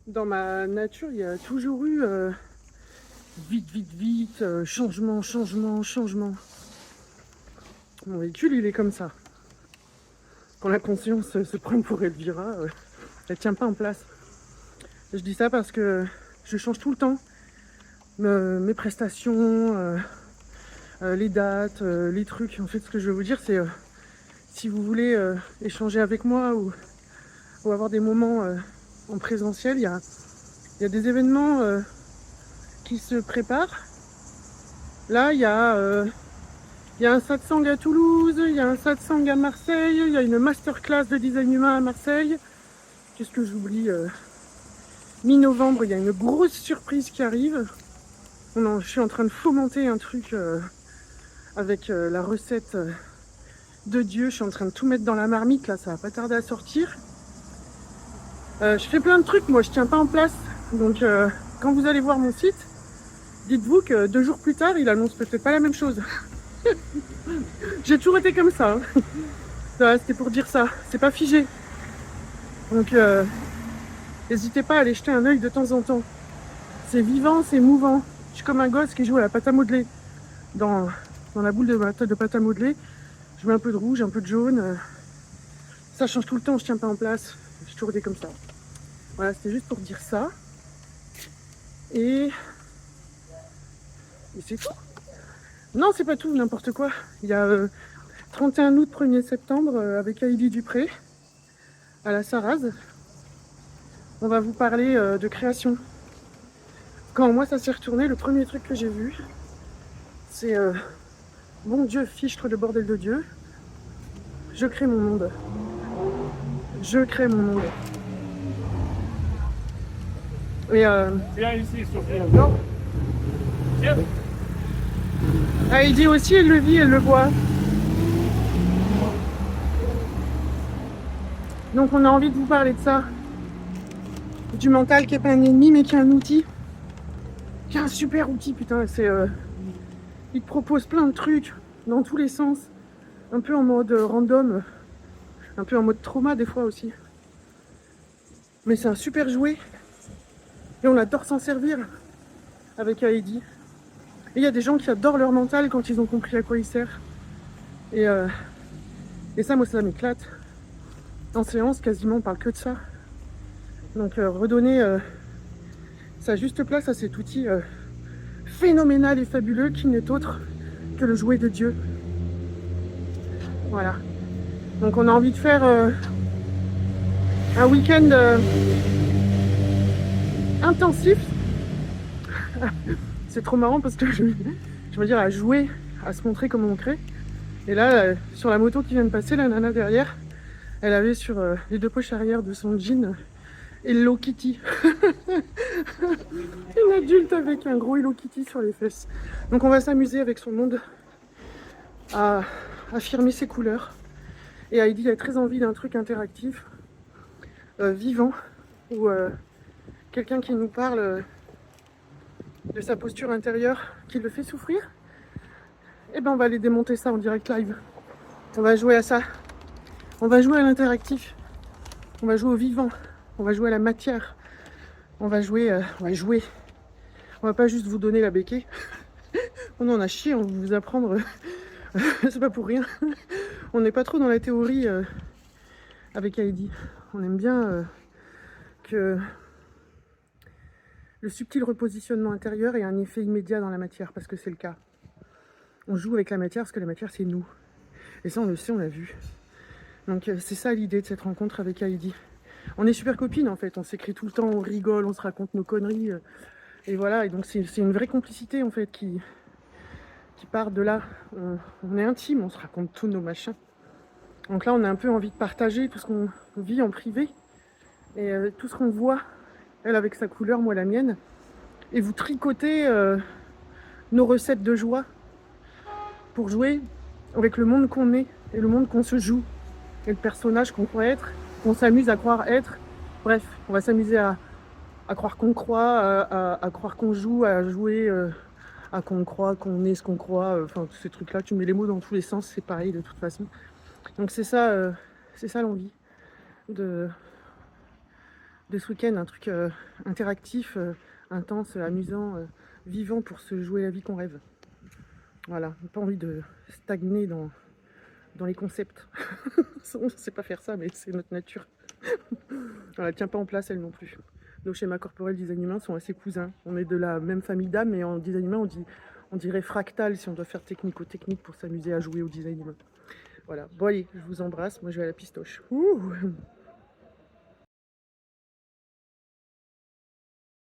Dans ma nature, il y a toujours eu vite, vite, vite, changement, changement, changement. Mon véhicule, il est comme ça. Quand la conscience se prend pour Elvira, elle tient pas en place. Je dis ça parce que je change tout le temps mes prestations, les dates, les trucs. En fait, ce que je veux vous dire, c'est si vous voulez échanger avec moi ou avoir des moments en présentiel, il y a des événements qui se préparent. Là, il y a un satsang à Toulouse, il y a un satsang à Marseille, il y a une masterclass de design humain à Marseille. Qu'est-ce que j'oublie Mi-novembre, il y a une grosse surprise qui arrive. Je suis en train de fomenter un truc avec la recette de Dieu. Je suis en train de tout mettre dans la marmite, là, ça va pas tarder à sortir. Je fais plein de trucs, moi, je tiens pas en place. Donc, quand vous allez voir mon site, dites-vous que 2 jours plus tard, il annonce peut-être pas la même chose. J'ai toujours été comme ça. Hein. C'était pour dire ça. C'est pas figé. Donc, n'hésitez pas à aller jeter un œil de temps en temps. C'est vivant, c'est mouvant. Je suis comme un gosse qui joue à la pâte à modeler. Dans la boule de pâte à modeler, je mets un peu de rouge, un peu de jaune. Ça change tout le temps, je tiens pas en place. J'ai toujours été comme ça. Voilà, c'était juste pour dire ça. Et c'est tout. Non, c'est pas tout, n'importe quoi. Il y a 31 août, 1er septembre, avec Heidi Dupré, à la Sarraz. On va vous parler de création. Quand moi ça s'est retourné, le premier truc que j'ai vu, c'est bon Dieu, fichtre de bordel de Dieu, je crée mon monde. Je crée mon monde. Et Viens ici, Sophie. non. Viens. Heidi aussi, elle le vit, elle le voit. Donc on a envie de vous parler de ça. Du mental qui est pas un ennemi mais qui est un outil. Qui est un super outil, putain. Il te propose plein de trucs dans tous les sens. Un peu en mode random. Un peu en mode trauma des fois aussi. Mais c'est un super jouet. Et on adore s'en servir avec Heidi. Et il y a des gens qui adorent leur mental quand ils ont compris à quoi il sert. Et ça, moi, ça m'éclate. En séance, quasiment, on parle que de ça. Donc, redonner sa juste place à cet outil phénoménal et fabuleux qui n'est autre que le jouet de Dieu. Voilà. Donc, on a envie de faire un week-end intensif. C'est trop marrant parce que je veux dire, à jouer, à se montrer comment on crée. Et là, sur la moto qui vient de passer, la nana derrière, elle avait sur les 2 poches arrière de son jean Hello Kitty. Une adulte avec un gros Hello Kitty sur les fesses. Donc on va s'amuser avec son monde à affirmer ses couleurs. Et Heidi a très envie d'un truc interactif, vivant, où quelqu'un qui nous parle de sa posture intérieure qui le fait souffrir. Et ben on va aller démonter ça en direct live. On va jouer à ça. On va jouer à l'interactif. On va jouer au vivant. On va jouer à la matière. On va jouer. On va pas juste vous donner la béquille. On en a chié, on va vous apprendre. C'est pas pour rien. On n'est pas trop dans la théorie avec Heidi. On aime bien que le subtil repositionnement intérieur ait un effet immédiat dans la matière, parce que c'est le cas. On joue avec la matière parce que la matière c'est nous. Et ça on le sait, on l'a vu. Donc c'est ça l'idée de cette rencontre avec Heidi. On est super copines en fait, on s'écrit tout le temps, on rigole, on se raconte nos conneries. Et voilà, et donc c'est une vraie complicité en fait qui part de là. On est intime, on se raconte tous nos machins. Donc là on a un peu envie de partager tout ce qu'on vit en privé. Et tout ce qu'on voit, elle avec sa couleur, moi la mienne. Et vous tricotez nos recettes de joie pour jouer avec le monde qu'on est et le monde qu'on se joue. Et le personnage qu'on croit être, qu'on s'amuse à croire être. Bref, on va s'amuser à croire qu'on croit, à croire qu'on joue, à jouer, à qu'on croit, qu'on est ce qu'on croit. Enfin, tous ces trucs-là, tu mets les mots dans tous les sens, c'est pareil de toute façon. Donc c'est ça l'envie de de ce week-end, un truc interactif, intense, amusant, vivant pour se jouer la vie qu'on rêve. Voilà, pas envie de stagner dans les concepts. On ne sait pas faire ça, mais c'est notre nature. Voilà, elle tient pas en place, elle non plus. Nos schémas corporels design humain sont assez cousins. On est de la même famille d'âme, mais en design humain, on dirait fractal si on doit faire technico-technique pour s'amuser à jouer au design humain. Voilà, bon allez, je vous embrasse, moi je vais à la pistoche. Ouh.